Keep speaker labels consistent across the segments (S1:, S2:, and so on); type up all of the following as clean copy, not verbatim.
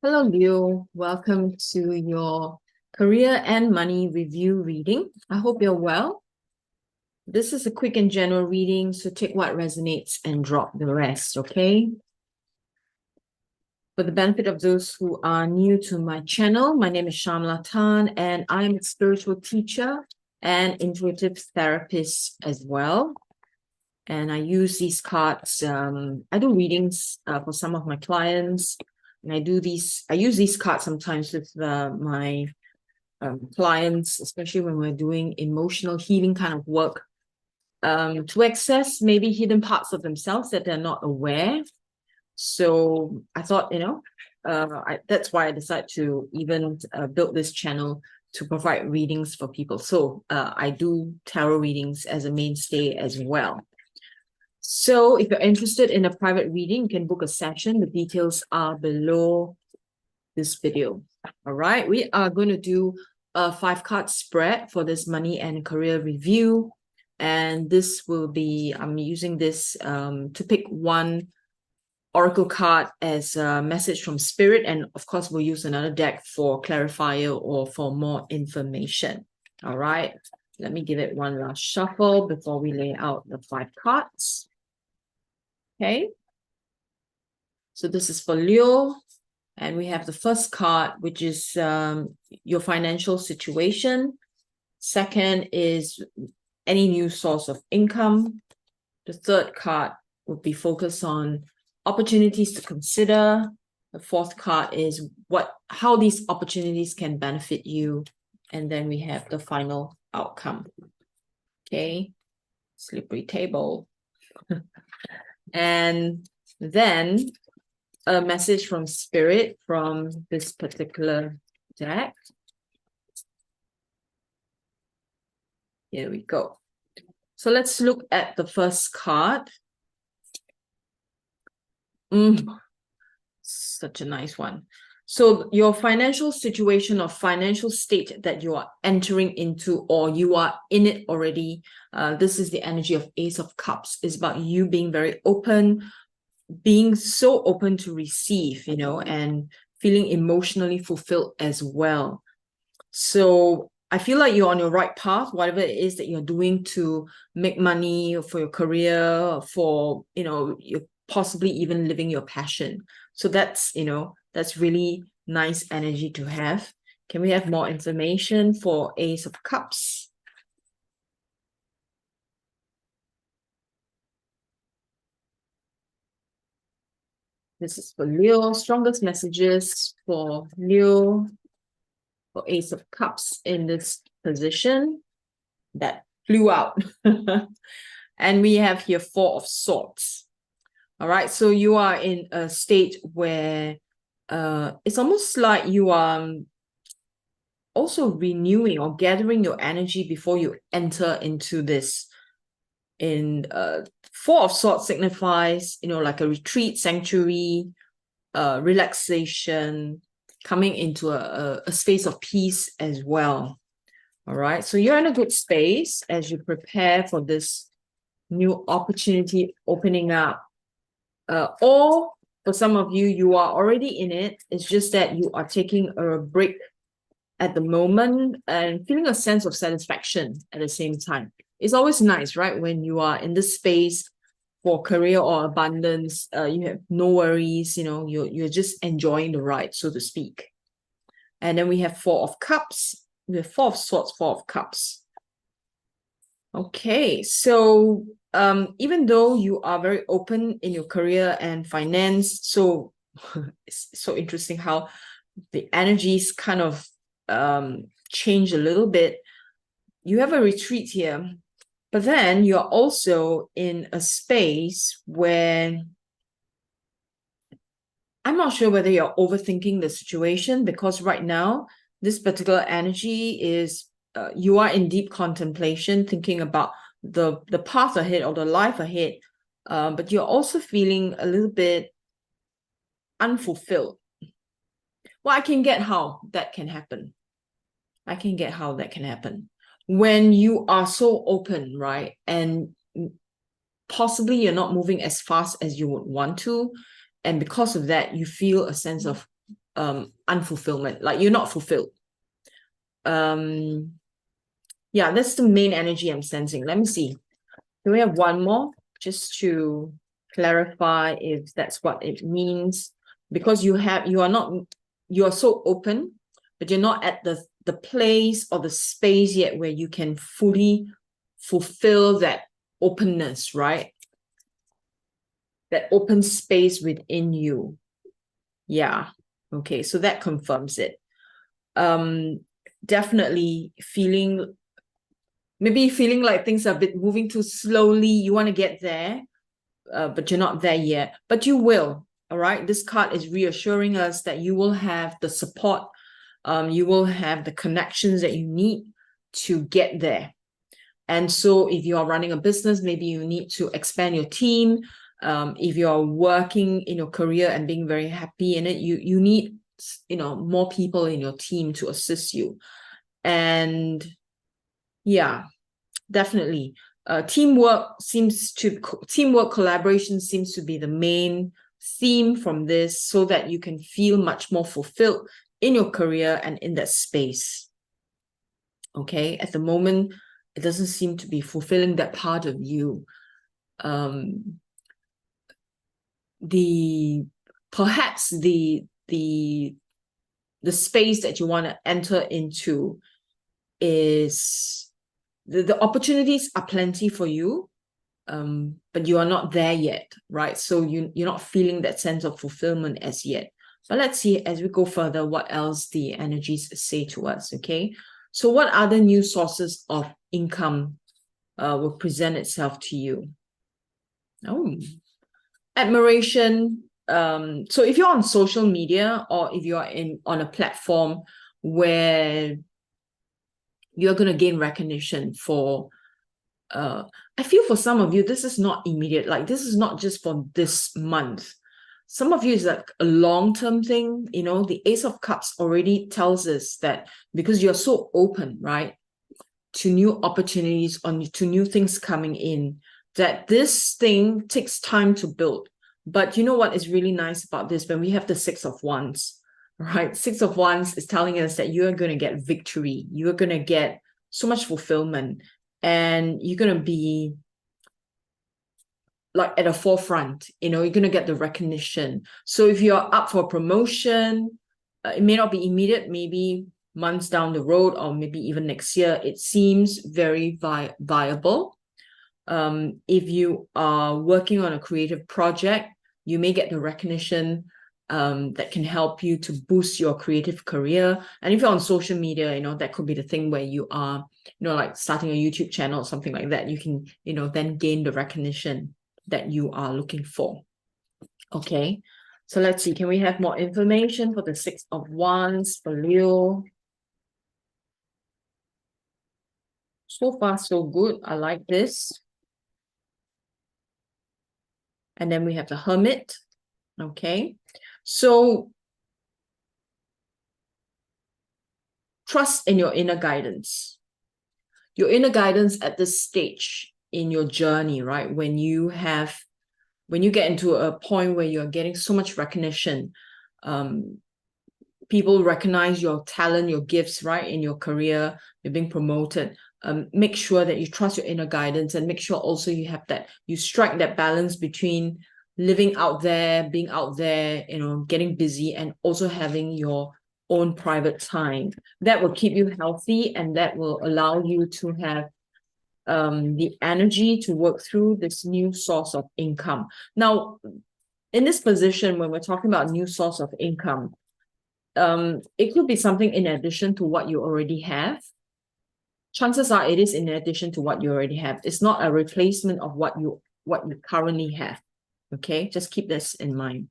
S1: Hello, Leo. Welcome to your career and money review reading. I hope you're well. This is a quick and general reading, so take what resonates and drop the rest, okay? For the benefit of those who are new to my channel, my name is Shamala, and I'm a spiritual teacher and intuitive therapist as well. And I use these cards. I do readings for some of my clients. And I use these cards sometimes with my clients, especially when we're doing emotional healing kind of work, to access maybe hidden parts of themselves that they're not aware. So I thought, that's why I decided to even build this channel to provide readings for people. So I do tarot readings as a mainstay as well. So if you're interested in a private reading, you can book a session. The details are below this video. All right, we are going to do a 5-card spread for this money and career review. And this will be, I'm using this to pick one oracle card as a message from spirit. And of course, we'll use another deck for clarifier or for more information. All right, let me give it one last shuffle before we lay out the 5 cards. Okay, so this is for Leo, and we have the first card, which is your financial situation. Second is any new source of income. The third card would be focused on opportunities to consider. The fourth card is how these opportunities can benefit you. And then we have the final outcome. Okay, slippery table. And then a message from spirit from this particular deck. Here we go. So let's look at the first card. Such a nice one. So your financial situation or financial state that you are entering into, or you are in it already, this is the energy of Ace of Cups. It's about you being very open, being so open to receive, and feeling emotionally fulfilled as well. So I feel like you're on your right path, whatever it is that you're doing to make money for your career, for, you're possibly even living your passion. So that's really nice energy to have. Can we have more information for Ace of Cups? This is for Leo. Strongest messages for Leo, for Ace of Cups in this position. That flew out. And we have here 4 of Swords. All right, so you are in a state where it's almost like you are also renewing or gathering your energy before you enter into this. In 4 of Swords signifies, like a retreat, sanctuary, relaxation, coming into a space of peace as well. All right, so you're in a good space as you prepare for this new opportunity opening up. Or for some of you, you are already in it. It's just that you are taking a break at the moment and feeling a sense of satisfaction at the same time. It's always nice, right? When you are in this space for career or abundance, you have no worries, you're just enjoying the ride, so to speak. And then we have 4 of Cups. We have 4 of Swords, 4 of Cups. Okay, so even though you are very open in your career and finance, so it's so interesting how the energies kind of change a little bit. You have a retreat here, but then you're also in a space where I'm not sure whether you're overthinking the situation, because right now this particular energy is you are in deep contemplation, thinking about the path ahead or the life ahead, but you're also feeling a little bit unfulfilled. Well, I can get how that can happen. When you are so open, right? And possibly you're not moving as fast as you would want to. And because of that, you feel a sense of unfulfillment, like you're not fulfilled. Yeah, that's the main energy I'm sensing. Let me see. Can we have one more just to clarify if that's what it means? Because you are so open, but you're not at the place or the space yet where you can fully fulfill that openness, right? That open space within you. Yeah. Okay, so that confirms it. Definitely maybe feeling like things are a bit moving too slowly. You want to get there, but you're not there yet. But you will. All right. This card is reassuring us that you will have the support. You will have the connections that you need to get there. And so if you are running a business, maybe you need to expand your team. If you're working in your career and being very happy in it, you need, more people in your team to assist you. And yeah, definitely. Teamwork, collaboration seems to be the main theme from this, so that you can feel much more fulfilled in your career and in that space. Okay, at the moment, it doesn't seem to be fulfilling that part of you. Perhaps the space that you want to enter into is the opportunities are plenty for you, but you are not there yet, right? So you're not feeling that sense of fulfillment as yet. But let's see as we go further what else the energies say to us. Okay, so what other new sources of income will present itself to you? Admiration. So if you're on social media, or if you're on a platform where you're going to gain recognition for, I feel for some of you, this is not immediate. Like, this is not just for this month. Some of you is like a long-term thing. The Ace of Cups already tells us that because you're so open, right, to new opportunities, to new things coming in, that this thing takes time to build. But you know what is really nice about this? When we have the Six of Wands, right? Six of Wands is telling us that you're going to get victory. You're going to get so much fulfillment, and you're going to be like at the forefront. You're going to get the recognition. So if you're up for promotion, it may not be immediate, maybe months down the road, or maybe even next year. It seems very viable. If you are working on a creative project, you may get the recognition that can help you to boost your creative career. And if you're on social media, that could be the thing where you are, like starting a YouTube channel or something like that. You can, then gain the recognition that you are looking for. Okay, so let's see. Can we have more information for the Six of Wands for Leo? So far, so good. I like this. And then we have the Hermit. Okay, so trust in your inner guidance. Your inner guidance at this stage in your journey, right? When you get into a point where you're getting so much recognition, people recognize your talent, your gifts, right? In your career, you're being promoted. Make sure that you trust your inner guidance, and make sure also you strike that balance between living out there, being out there, getting busy, and also having your own private time. That will keep you healthy, and that will allow you to have the energy to work through this new source of income. Now, in this position, when we're talking about new source of income, it could be something in addition to what you already have. Chances are it is in addition to what you already have. It's not a replacement of what you currently have. Okay, just keep this in mind.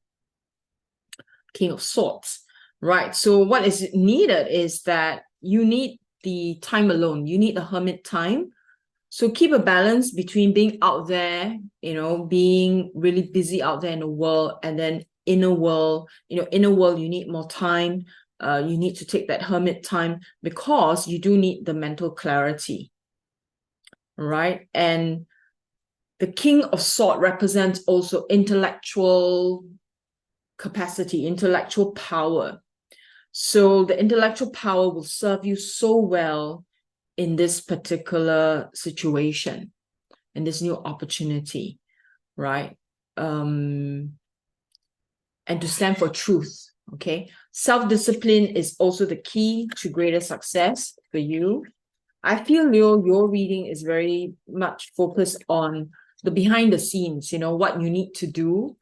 S1: King of Swords, right? So what is needed is that you need the time alone. You need the hermit time. So keep a balance between being out there, being really busy out there in the world, and then inner world, you need more time. You need to take that hermit time, because you do need the mental clarity, right? And the King of Swords represents also intellectual capacity, intellectual power. So the intellectual power will serve you so well in this particular situation, in this new opportunity, right? And to stand for truth, okay? Self-discipline is also the key to greater success for you. I feel, Leo, your reading is very much focused on the behind the scenes, what you need to do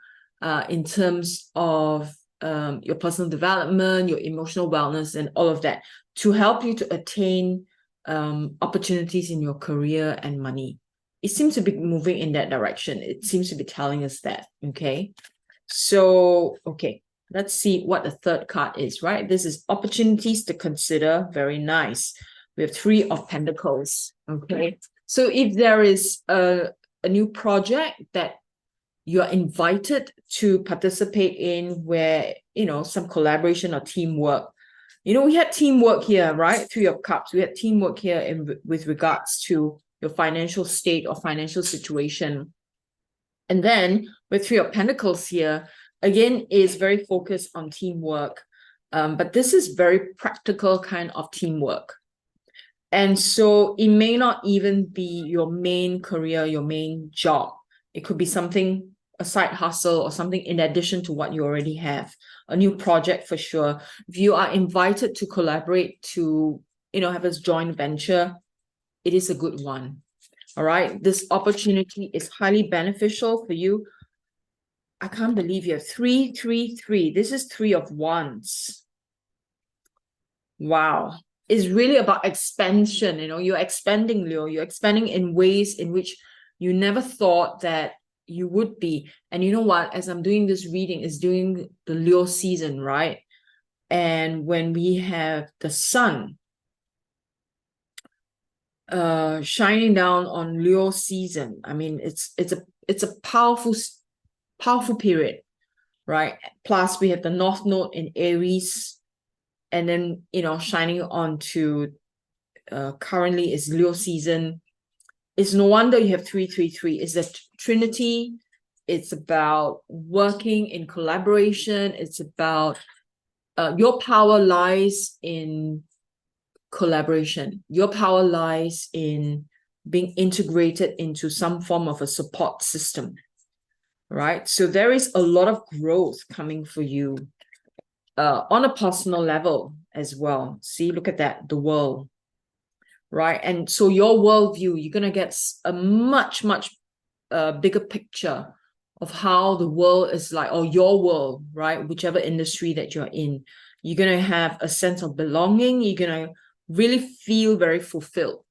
S1: in terms of your personal development, your emotional wellness, and all of that to help you to attain opportunities in your career and money. It seems to be moving in that direction. It seems to be telling us that, okay? So, okay, let's see what the third card is, right? This is opportunities to consider. Very nice. We have 3 of Pentacles, okay? So if there is a new project that you're invited to participate in where, some collaboration or teamwork, we had teamwork here, right? 3 of Cups. We had teamwork here with regards to your financial state or financial situation. And then with 3 of Pentacles here, again, is very focused on teamwork. But this is very practical kind of teamwork. And so it may not even be your main career, your main job. It could be something, a side hustle or something in addition to what you already have. A new project for sure. If you are invited to collaborate to, have a joint venture, it is a good one. All right. This opportunity is highly beneficial for you. I can't believe you have 3, 3, 3. This is 3 of Wands. Wow. It's really about expansion. You're expanding, Leo. You're expanding in ways in which you never thought that you would be. And you know what? As I'm doing this reading, it's during the Leo season, right? And when we have the sun shining down on Leo season, I mean, it's a powerful period, right? Plus we have the North Node in Aries, and then shining on to currently is Leo season. It's no wonder you have 333. It's the Trinity. It's about working in collaboration. It's about your power lies in collaboration. Your power lies in being integrated into some form of a support system, right? So there is a lot of growth coming for you on a personal level as well. See, look at that, the world, right? And so your worldview, you're going to get a much, much bigger picture of how the world is like, or your world, right? Whichever industry that you're in, you're going to have a sense of belonging. You're going to really feel very fulfilled.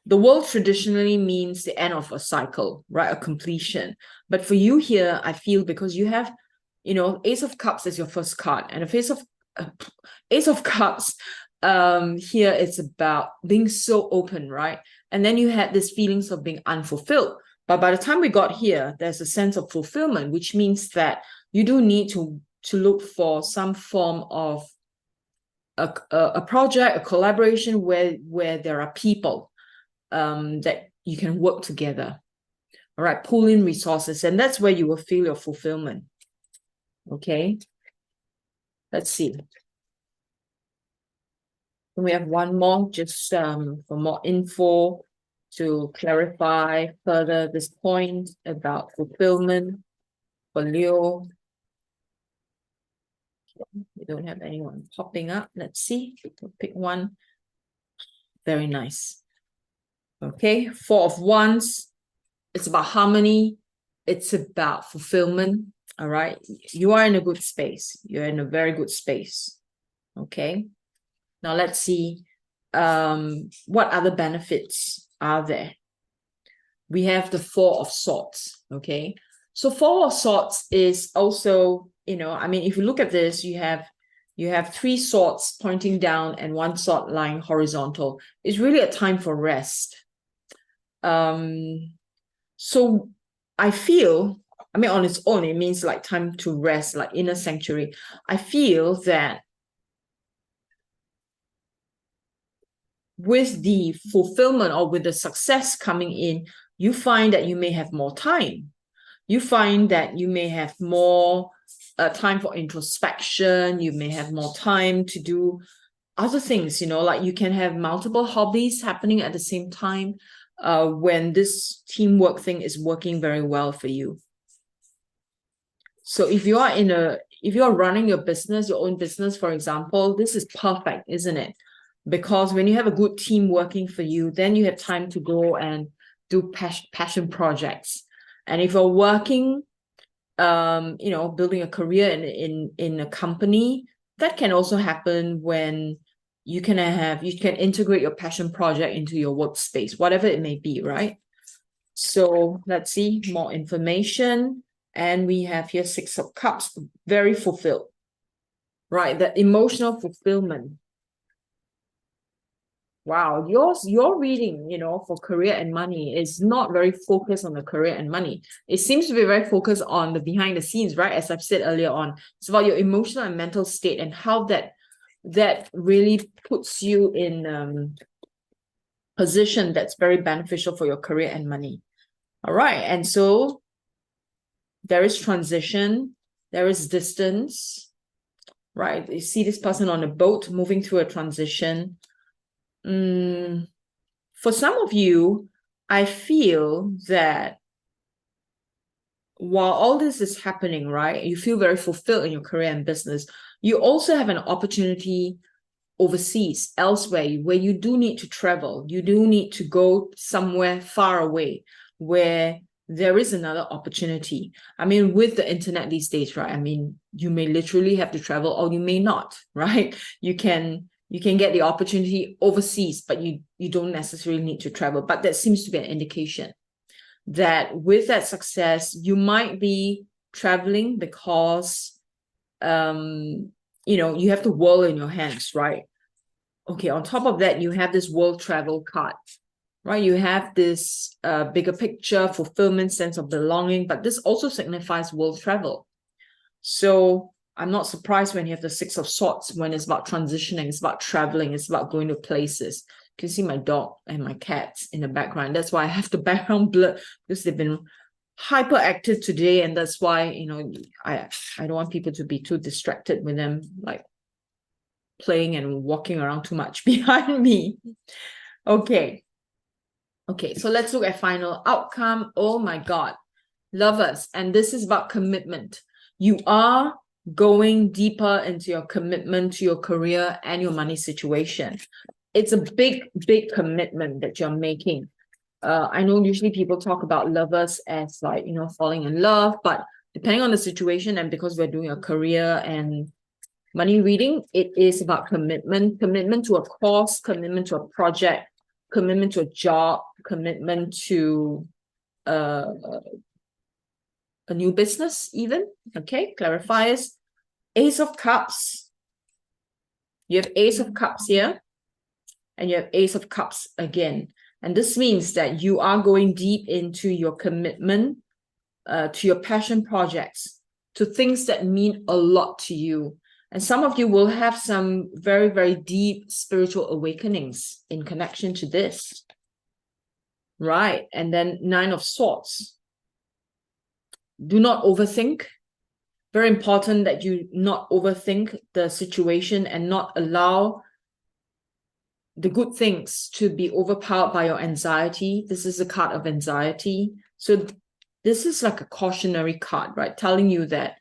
S1: The world traditionally means the end of a cycle, right? A completion. But for you here, I feel because you have, Ace of Cups is your first card, and Ace of Cups, here it's about being so open, right? And then you had these feelings of being unfulfilled. But by the time we got here, there's a sense of fulfillment, which means that you do need to look for some form of a project, a collaboration where there are people that you can work together. All right, pull in resources, and that's where you will feel your fulfillment. Okay, let's see. We have one more, just for more info to clarify further this point about fulfillment for Leo. We don't have anyone popping up. Let's see. We'll pick one. Very nice. Okay, 4 of Wands. It's about harmony. It's about fulfillment. All right. You are in a good space. You're in a very good space. Okay. Now let's see what other benefits are there. We have the 4 of Swords. Okay. So 4 of Swords is also, I mean, if you look at this, you have 3 swords pointing down and 1 sword lying horizontal. It's really a time for rest. So I feel, I mean, on its own, it means like time to rest, like inner sanctuary. I feel that with the fulfillment or with the success coming in, you find that you may have more time. You find that you may have more time for introspection. You may have more time to do other things, like you can have multiple hobbies happening at the same time when this teamwork thing is working very well for you. So if you are running your business, your own business, for example, this is perfect, isn't it? Because when you have a good team working for you, then you have time to go and do passion projects. And if you're working, building a career in a company, that can also happen when you can integrate your passion project into your workspace, whatever it may be, right? So let's see more information. And we have here 6 of Cups, very fulfilled, right? The emotional fulfillment. Wow, your reading, for career and money is not very focused on the career and money. It seems to be very focused on the behind the scenes, right? As I've said earlier on, it's about your emotional and mental state and how that really puts you in position that's very beneficial for your career and money. All right, and so there is transition, there is distance, right? You see this person on a boat moving through a transition. For some of you, I feel that while all this is happening, right, you feel very fulfilled in your career and business, you also have an opportunity overseas, elsewhere, where you do need to travel. You do need to go somewhere far away where there is another opportunity. I mean, with the internet these days, right? I mean, you may literally have to travel or you may not, right? You can get the opportunity overseas, but you don't necessarily need to travel. But that seems to be an indication that with that success, you might be traveling because, you have the world in your hands, right? Okay, on top of that, you have this world travel card, right? You have this bigger picture, fulfillment, sense of belonging, but this also signifies world travel. So I'm not surprised when you have the 6 of Swords, when it's about transitioning, it's about traveling, it's about going to places. You can see my dog and my cats in the background. That's why I have the background blurred, because they've been hyperactive today, and that's why, I don't want people to be too distracted with them, like playing and walking around too much behind me. Okay, so let's look at final outcome. Oh my God, Lovers, and this is about commitment. You are going deeper into your commitment to your career and your money situation. It's a big commitment that you're making. I know usually people talk about lovers as like, falling in love, but depending on the situation, and because we're doing a career and money reading, it is about commitment to a cause, commitment to a project, commitment to a job, commitment to a new business even. Okay, clarifiers. Ace of Cups. You have Ace of Cups here, and you have Ace of Cups again. And this means that you are going deep into your commitment to your passion projects, to things that mean a lot to you. And some of you will have some very, very deep spiritual awakenings in connection to this. Right. And then 9 of Swords. Do not overthink. Very important that you not overthink the situation and not allow the good things to be overpowered by your anxiety. This is a card of anxiety. So this is like a cautionary card, right? Telling you that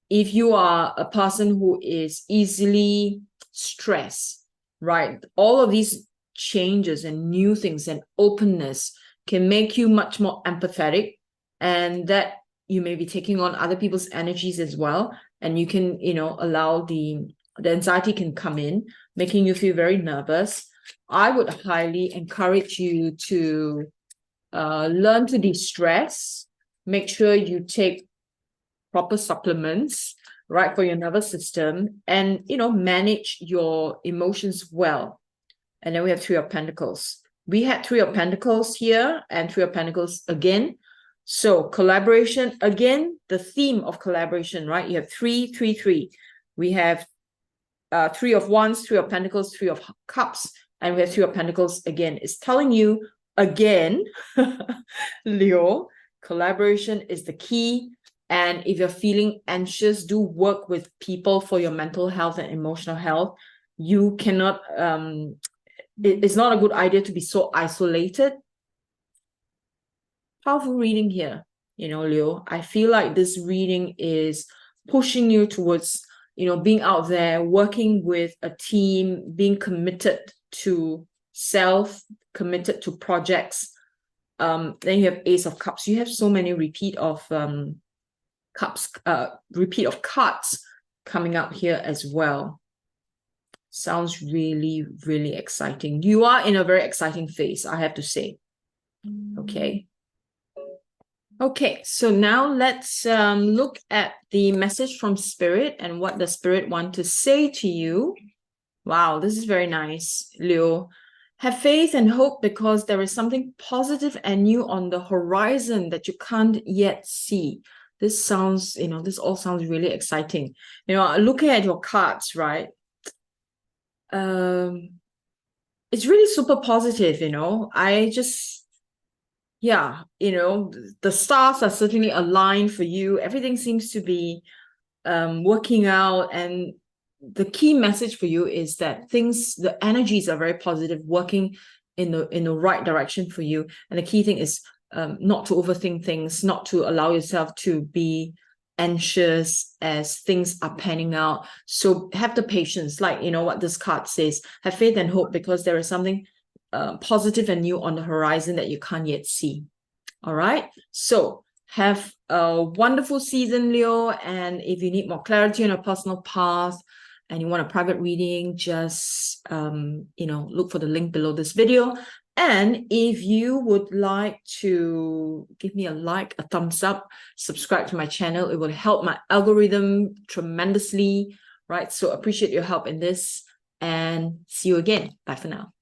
S1: if you are a person who is easily stressed, right? All of these changes and new things and openness can make you much more empathetic, and that you may be taking on other people's energies as well. And you can, allow the anxiety can come in, making you feel very nervous. I would highly encourage you to learn to de-stress. Make sure you take proper supplements, right, for your nervous system, and, manage your emotions well. And then we have 3 of Pentacles. We had 3 of Pentacles here and 3 of Pentacles again. So collaboration, again, the theme of collaboration, right? You have 3, 3, 3. We have 3 of Wands, 3 of Pentacles, 3 of Cups, and we have 3 of Pentacles again. It's telling you again, Leo, collaboration is the key. And if you're feeling anxious, do work with people for your mental health and emotional health. You cannot, it's not a good idea to be so isolated. Powerful reading here, Leo. I feel like this reading is pushing you towards, being out there, working with a team, being committed to self, committed to projects. Then you have Ace of Cups. You have so many repeat of cards coming up here as well. Sounds really, really exciting. You are in a very exciting phase, I have to say. Okay. Okay, so now let's look at the message from Spirit and what the Spirit want to say to you. Wow, this is very nice, Leo. Have faith and hope because there is something positive and new on the horizon that you can't yet see. This sounds, this all sounds really exciting. Looking at your cards, right? It's really super positive, I just, yeah, the stars are certainly aligned for you. Everything seems to be working out, and the key message for you is that the energies are very positive, working in the right direction for you. And the key thing is not to overthink things, not to allow yourself to be anxious as things are panning out. So have the patience, like what this card says. Have faith and hope because there is something positive and new on the horizon that you can't yet see. All right, so have a wonderful season, Leo. And if you need more clarity on a personal path and you want a private reading, just look for the link below this video. And if you would like to give me a like, a thumbs up, subscribe to my channel, it will help my algorithm tremendously, right? So appreciate your help in this, and see you again. Bye for now.